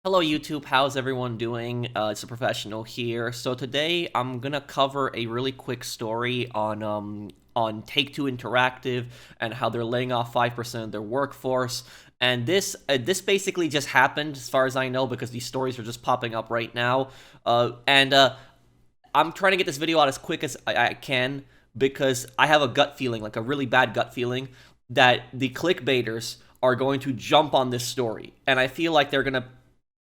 Hello YouTube, how's everyone doing? It's a professional here. So today I'm gonna cover a really quick story on Take-Two Interactive and how they're laying off 5% of their workforce. And this basically just happened, as far as I know, because these stories are just popping up right now. And I'm trying to get this video out as quick as I can because I have a gut feeling, like a really bad gut feeling, that the clickbaiters are going to jump on this story, and I feel like they're gonna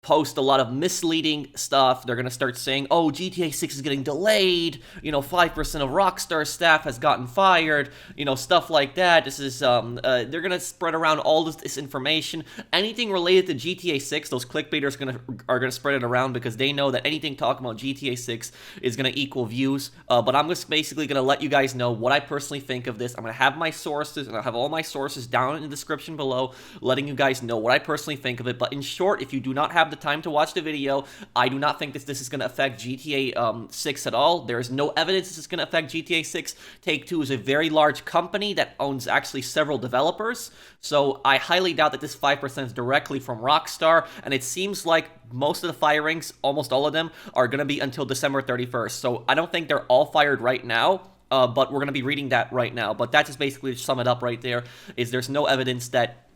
post a lot of misleading stuff. They're going to start saying, oh, GTA 6 is getting delayed. 5% of Rockstar staff has gotten fired. Stuff like that. They're going to spread around all this information. Anything related to GTA 6, those clickbaiters are going to spread it around because they know that anything talking about GTA 6 is going to equal views. But I'm just basically going to let you guys know what I personally think of this. I'm going to have my sources, and I'll have all my sources down in the description below, letting you guys know what I personally think of it. But in short, if you do not have the time to watch the video, I do not think this is going to affect GTA 6 at all. There is no evidence this is going to affect GTA 6. Take-Two is a very large company that owns actually several developers, so I highly doubt that this 5% is directly from Rockstar, and it seems like most of the firings, almost all of them, are going to be until December 31st, so I don't think they're all fired right now. But we're going to be reading that right now. But that just basically sum it up right there, is there's no evidence that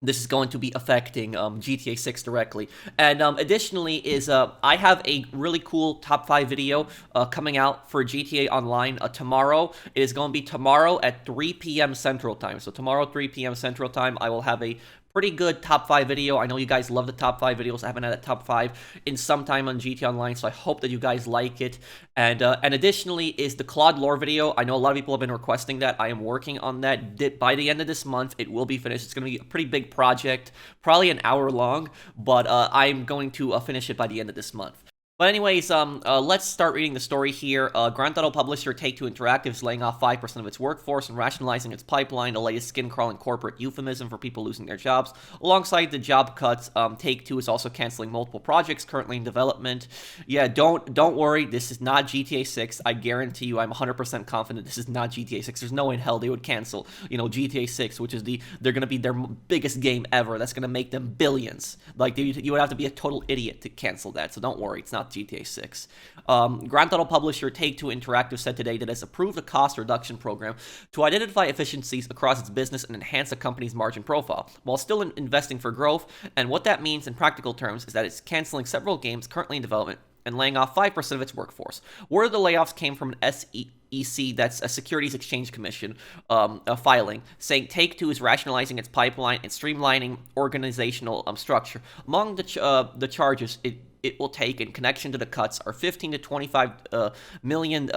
this is going to be affecting GTA 6 directly. And additionally is I have a really cool top 5 video coming out for GTA Online tomorrow. It is going to be tomorrow at 3 p.m. Central Time. So tomorrow, 3 p.m. Central Time, I will have a pretty good top 5 video. I know you guys love the top 5 videos. I haven't had a top 5 in some time on GTA Online, so I hope that you guys like it. And additionally is the Claude lore video. I know a lot of people have been requesting that. I am working on that. By the end of this month, it will be finished. It's going to be a pretty big project, probably an hour long, but I'm going to finish it by the end of this month. But anyways, let's start reading the story here. Grand Theft Auto publisher Take-Two Interactive is laying off 5% of its workforce and rationalizing its pipeline, the latest skin-crawling corporate euphemism for people losing their jobs. Alongside the job cuts, Take-Two is also canceling multiple projects currently in development. Yeah, don't worry, this is not GTA 6. I guarantee you, I'm 100% confident this is not GTA 6. There's no way in hell they would cancel, GTA 6, which is they're gonna be their biggest game ever. That's gonna make them billions. Like, you would have to be a total idiot to cancel that, so don't worry, it's not GTA 6. Grand Theft Auto publisher Take-Two Interactive said today that it has approved a cost reduction program to identify efficiencies across its business and enhance the company's margin profile, while still investing for growth. And what that means in practical terms is that it's canceling several games currently in development and laying off 5% of its workforce. Word of the layoffs came from an SEC, that's a Securities Exchange Commission, a filing, saying Take-Two is rationalizing its pipeline and streamlining organizational structure. Among the charges it will take in connection to the cuts are $15 to $25 million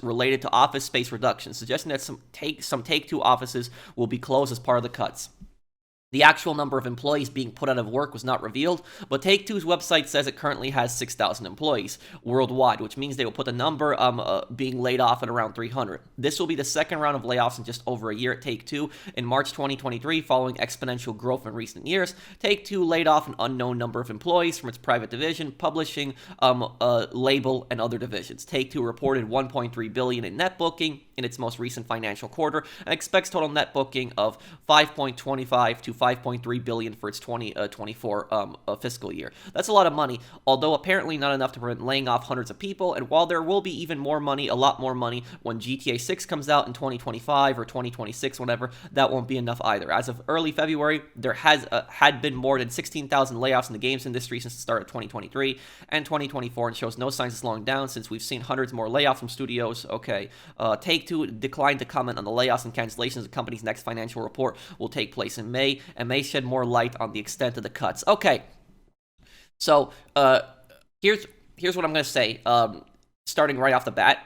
related to office space reductions, suggesting that some Take-Two offices will be closed as part of the cuts. The actual number of employees being put out of work was not revealed, but Take-Two's website says it currently has 6,000 employees worldwide, which means they will put the number being laid off at around 300. This will be the second round of layoffs in just over a year at Take-Two. In March 2023, following exponential growth in recent years, Take-Two laid off an unknown number of employees from its private division, publishing, label, and other divisions. Take-Two reported $1.3 billion in net booking in its most recent financial quarter and expects total net booking of 5.25 to 5.3 billion for its 2024 fiscal year. That's a lot of money, although apparently not enough to prevent laying off hundreds of people. And while there will be even more money, a lot more money, when GTA 6 comes out in 2025 or 2026, whatever, that won't be enough either. As of early February, there had been more than 16,000 layoffs in the games industry since the start of 2023 and 2024, and shows no signs of slowing down since we've seen hundreds more layoffs from studios. Okay, Take-Two declined to comment on the layoffs and cancellations. The company's next financial report will take place in May and may shed more light on the extent of the cuts. Okay, so here's what I'm going to say, starting right off the bat.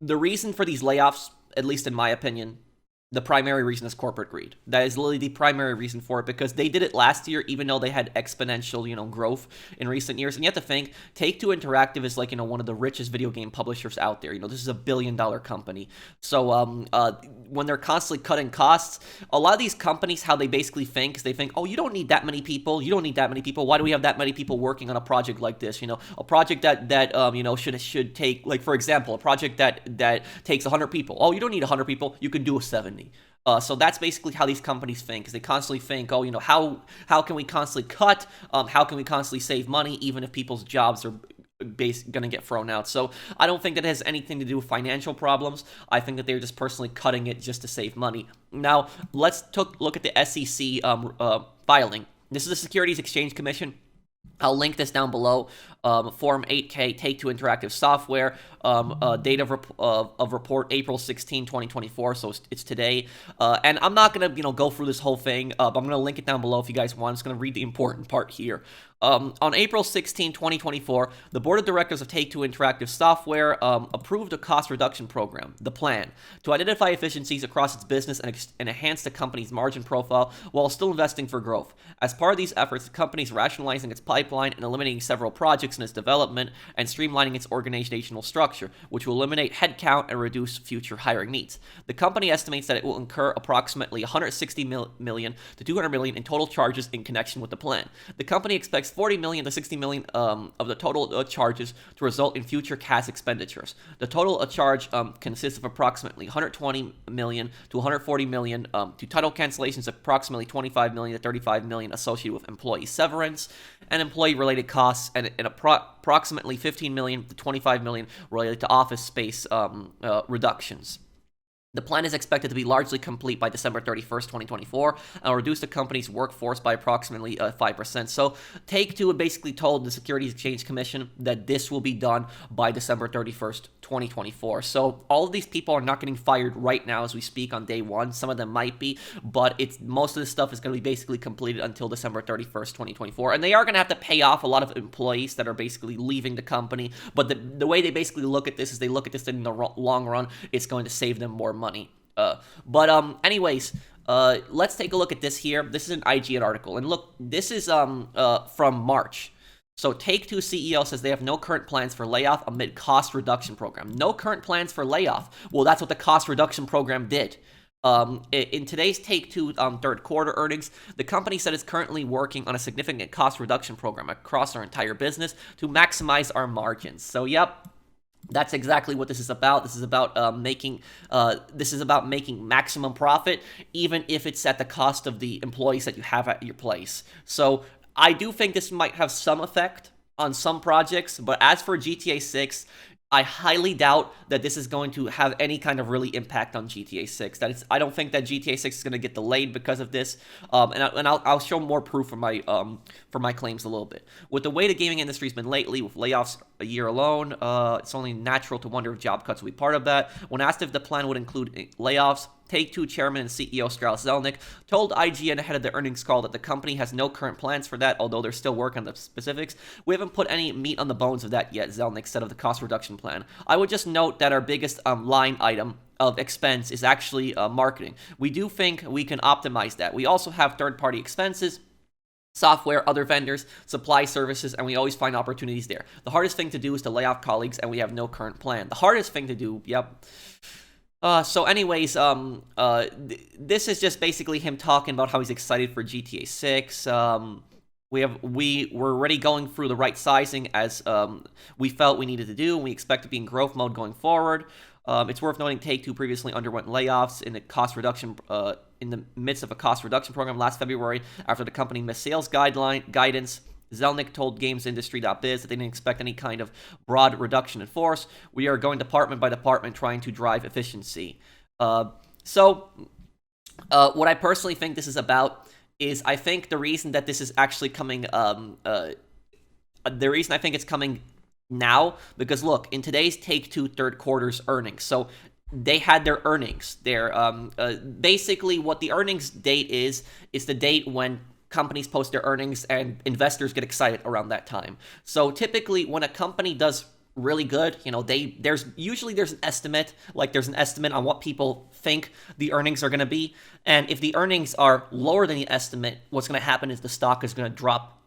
The reason for these layoffs, at least in my opinion, the primary reason is corporate greed. That is literally the primary reason for it, because they did it last year, even though they had exponential, growth in recent years. And you have to think, Take-Two Interactive is like, one of the richest video game publishers out there. This is a billion-dollar company. So when they're constantly cutting costs, a lot of these companies, how they basically think is they think, oh, you don't need that many people. You don't need that many people. Why do we have that many people working on a project like this? A project that should take, like, for example, a project that takes 100 people. Oh, you don't need 100 people. You can do a 70. So that's basically how these companies think, is they constantly think, oh, how can we constantly cut? How can we constantly save money, even if people's jobs are going to get thrown out? So I don't think that has anything to do with financial problems. I think that they're just personally cutting it just to save money. Now, let's look at the SEC filing. This is the Securities Exchange Commission. I'll link this down below. Form 8K, Take-Two Interactive Software, date of report April 16, 2024, so it's today. And I'm not going to, go through this whole thing. But I'm going to link it down below if you guys want. I'm just going to read the important part here. On April 16, 2024, the Board of Directors of Take-Two Interactive Software approved a cost reduction program, the plan, to identify efficiencies across its business and enhance the company's margin profile while still investing for growth. As part of these efforts, the company is rationalizing its pipeline and eliminating several projects in its development and streamlining its organizational structure, which will eliminate headcount and reduce future hiring needs. The company estimates that it will incur approximately $160 million to $200 million in total charges in connection with the plan. The company expects $40 million to $60 million of the total charges to result in future cash expenditures. The total charge consists of approximately $120 million to $140 million to title cancellations, approximately $25 million to $35 million associated with employee severance and employee-related costs, and approximately $15 million to $25 million related to office space reductions. The plan is expected to be largely complete by December 31st, 2024, and will reduce the company's workforce by approximately 5%. So Take-Two basically told the Securities Exchange Commission that this will be done by December 31st, 2024. So all of these people are not getting fired right now as we speak on day one. Some of them might be, but most of this stuff is going to be basically completed until December 31st, 2024. And they are going to have to pay off a lot of employees that are basically leaving the company. But the way they basically look at this is they look at this in the long run. It's going to save them more money. Anyways, let's take a look at this here. This is an IGN article, and look, this is from March. So Take-Two CEO says they have no current plans for layoff amid cost reduction program. No current plans for layoff. Well, that's what the cost reduction program did. In today's Take-Two third quarter earnings, the company said it's currently working on a significant cost reduction program across our entire business to maximize our margins. So, yep. That's exactly what this is about. This is about making maximum profit, even if it's at the cost of the employees that you have at your place. So I do think this might have some effect on some projects, but as for GTA 6, I highly doubt that this is going to have any kind of really impact on GTA 6. I don't think that GTA 6 is going to get delayed because of this. I'll show more proof for my claims a little bit. With the way the gaming industry has been lately, with layoffs a year alone, it's only natural to wonder if job cuts will be part of that. When asked if the plan would include layoffs, Take-Two chairman and CEO Strauss Zelnick told IGN ahead of the earnings call that the company has no current plans for that, although they're still working on the specifics. We haven't put any meat on the bones of that yet, Zelnick said of the cost reduction plan. I would just note that our biggest line item of expense is actually marketing. We do think we can optimize that. We also have third-party expenses, software, other vendors, supply services, and we always find opportunities there. The hardest thing to do is to lay off colleagues, and we have no current plan. The hardest thing to do, yep. So anyways, this is just basically him talking about how he's excited for GTA 6. We're already going through the right sizing as we felt we needed to do, and we expect to be in growth mode going forward. It's worth noting Take-Two previously underwent layoffs in the midst of a cost reduction program last February after the company missed sales guidance. Zelnick told GamesIndustry.biz that they didn't expect any kind of broad reduction in force. We are going department by department trying to drive efficiency. What I personally think this is about is I think the reason that this is actually coming, the reason I think it's coming now, because look, in today's Take-Two third quarter's earnings, so they had their earnings. Basically what the earnings date is the date when companies post their earnings and investors get excited around that time. So typically when a company does really good, there's an estimate, there's an estimate on what people think the earnings are going to be. And if the earnings are lower than the estimate, what's going to happen is the stock is going to drop,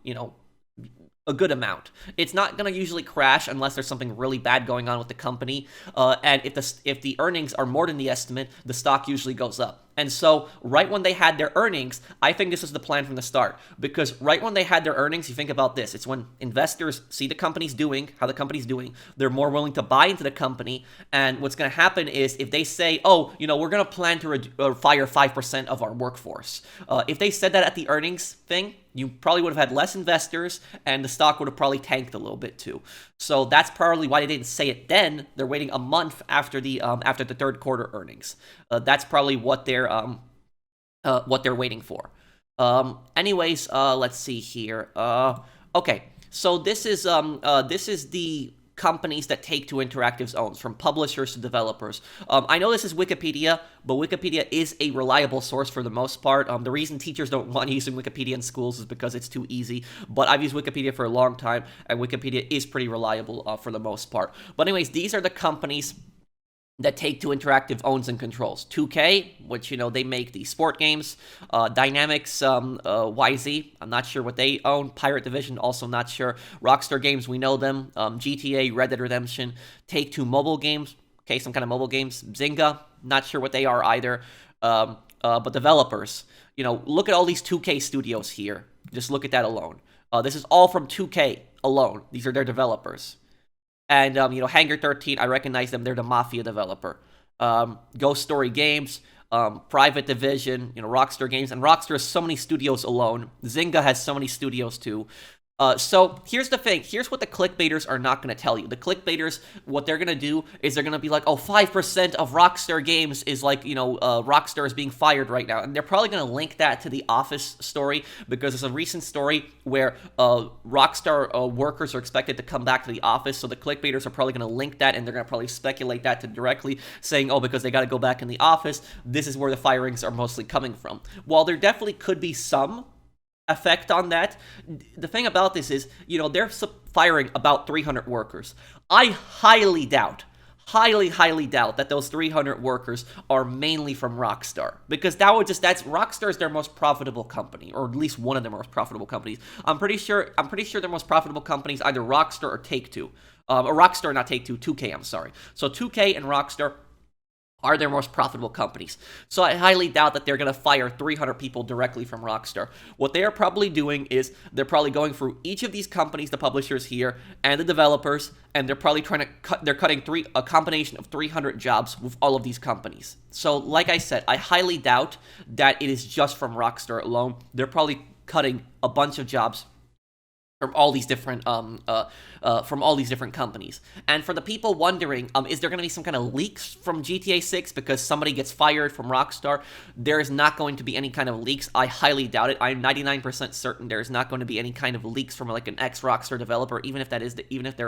a good amount. It's not going to usually crash unless there's something really bad going on with the company. And if the earnings are more than the estimate, the stock usually goes up. And so, right when they had their earnings, I think this was the plan from the start. Because right when they had their earnings, you think about this. It's when investors see the company's doing, how the company's doing, they're more willing to buy into the company. And what's going to happen is if they say, oh, we're going to plan to fire 5% of our workforce. If they said that at the earnings thing, you probably would have had less investors, and the stock would have probably tanked a little bit too. So that's probably why they didn't say it then. They're waiting a month after the third quarter earnings. That's probably what they're waiting for. Anyways, let's see here. Okay, so this is the companies that Take-Two Interactive's owns, from publishers to developers. I know this is Wikipedia, but Wikipedia is a reliable source for the most part. The reason teachers don't want using Wikipedia in schools is because it's too easy, but I've used Wikipedia for a long time, and Wikipedia is pretty reliable for the most part. But anyways, these are the companies that Take-Two Interactive owns and controls. 2K, which, they make the sport games. Dynamics, YZ, I'm not sure what they own. Pirate Division, also not sure. Rockstar Games, we know them. GTA, Red Dead Redemption. Take-Two Mobile Games, okay, some kind of mobile games. Zynga, not sure what they are either. But developers, look at all these 2K studios here. Just look at that alone. This is all from 2K alone. These are their developers. And, Hangar 13, I recognize them. They're the Mafia developer. Ghost Story Games, Private Division, Rockstar Games. And Rockstar has so many studios alone. Zynga has so many studios, too. So here's the thing. Here's what the clickbaiters are not going to tell you. The clickbaiters, what they're going to do is they're going to be like, oh, 5% of Rockstar Games is like, Rockstar is being fired right now. And they're probably going to link that to the Office story, because it's a recent story where Rockstar workers are expected to come back to the office. So the clickbaiters are probably going to link that, and they're going to probably speculate that to directly saying, oh, because they got to go back in the office, this is where the firings are mostly coming from. While there definitely could be some effect on that, the thing about this is, they're firing about 300 workers. I highly doubt that those 300 workers are mainly from Rockstar, because Rockstar is their most profitable company, or at least one of their most profitable companies. I'm pretty sure their most profitable companies either Rockstar or Take-Two, or Rockstar, not Take-Two, 2K. I'm sorry. So 2K and Rockstar are their most profitable companies. So I highly doubt that they're going to fire 300 people directly from Rockstar. What they are probably doing is they're probably going through each of these companies, the publishers here, and the developers, and they're probably cutting a combination of 300 jobs with all of these companies. So like I said, I highly doubt that it is just from Rockstar alone. They're probably cutting a bunch of jobs from all these different companies. And for the people wondering, is there going to be some kind of leaks from GTA 6 because somebody gets fired from Rockstar? There is not going to be any kind of leaks. I highly doubt it. I'm 99% certain there is not going to be any kind of leaks from like an ex-Rockstar developer, even if there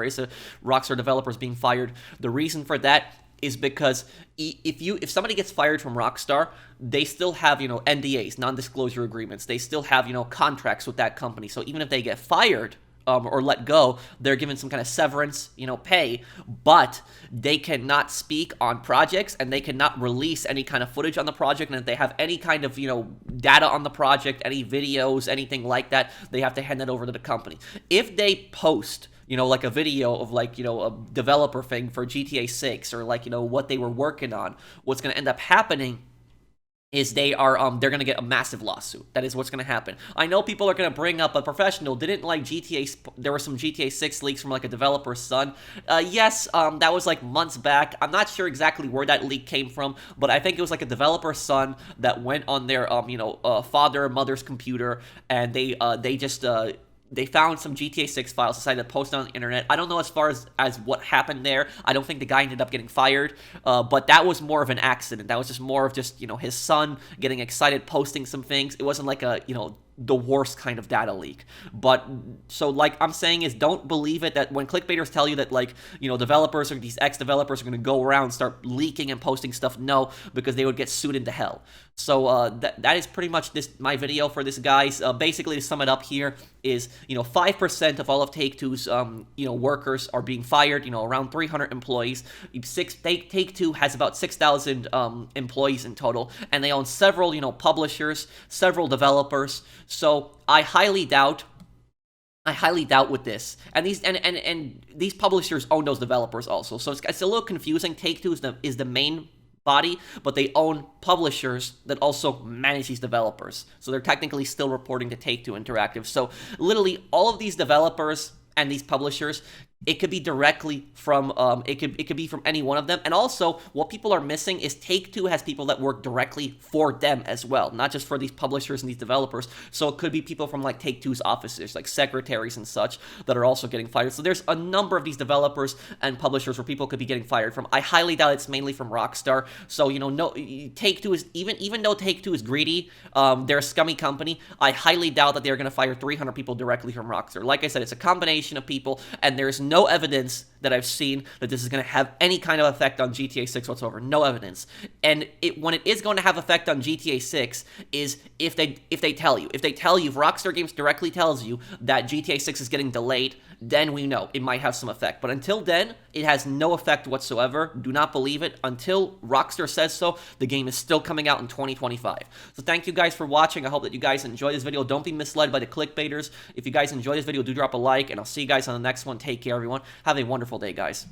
is a Rockstar developer being fired. The reason for that is because if somebody gets fired from Rockstar, they still have, NDAs, non-disclosure agreements. They still have, contracts with that company. So even if they get fired or let go, they're given some kind of severance, pay, but they cannot speak on projects, and they cannot release any kind of footage on the project. And if they have any kind of, data on the project, any videos, anything like that, they have to hand that over to the company. If they post like a video of a developer thing for GTA 6, or what they were working on, what's going to end up happening is they're going to get a massive lawsuit. That is what's going to happen. I know people are going to bring up a professional didn't like GTA. There were some GTA 6 leaks from a developer's son. Yes, that was months back. I'm not sure exactly where that leak came from, but I think it was a developer's son that went on their father or mother's computer, and they found some GTA 6 files, decided to post it on the internet. I don't know as far as what happened there. I don't think the guy ended up getting fired, but that was more of an accident. That was just more of his son getting excited, posting some things. It wasn't the worst kind of data leak. But so I'm saying is, don't believe it that when clickbaiters tell you that developers or these ex-developers are going to go around and start leaking and posting stuff. No, because they would get sued into hell. So that is pretty much my video for this, guys. Basically, to sum it up here is 5% of all of Take-Two's workers are being fired. Around 300 employees. Take-Two has about 6,000 employees in total, and they own several publishers, several developers. So I highly doubt with this, and these publishers own those developers also. So it's a little confusing. Take-Two is the main body, but they own publishers that also manage these developers. So they're technically still reporting to Take-Two Interactive. So literally all of these developers and these publishers, it could be directly from it could be from any one of them. And also, what people are missing is Take-Two has people that work directly for them as well, not just for these publishers and these developers. So it could be people from like Take-Two's offices, like secretaries and such, that are also getting fired. So there's a number of these developers and publishers where people could be getting fired from. I highly doubt it's mainly from Rockstar. So no, Take-Two is even though Take-Two is greedy, they're a scummy company. I highly doubt that they're going to fire 300 people directly from Rockstar. Like I said, it's a combination of people, and there's no evidence that I've seen that this is going to have any kind of effect on GTA 6 whatsoever. No evidence. And when it is going to have effect on GTA 6 is if they tell you. If they tell you, if Rockstar Games directly tells you that GTA 6 is getting delayed, then we know it might have some effect. But until then, it has no effect whatsoever. Do not believe it. Until Rockstar says so, the game is still coming out in 2025. So thank you guys for watching. I hope that you guys enjoyed this video. Don't be misled by the clickbaiters. If you guys enjoyed this video, do drop a like, and I'll see you guys on the next one. Take care, everyone. Have a wonderful day, guys.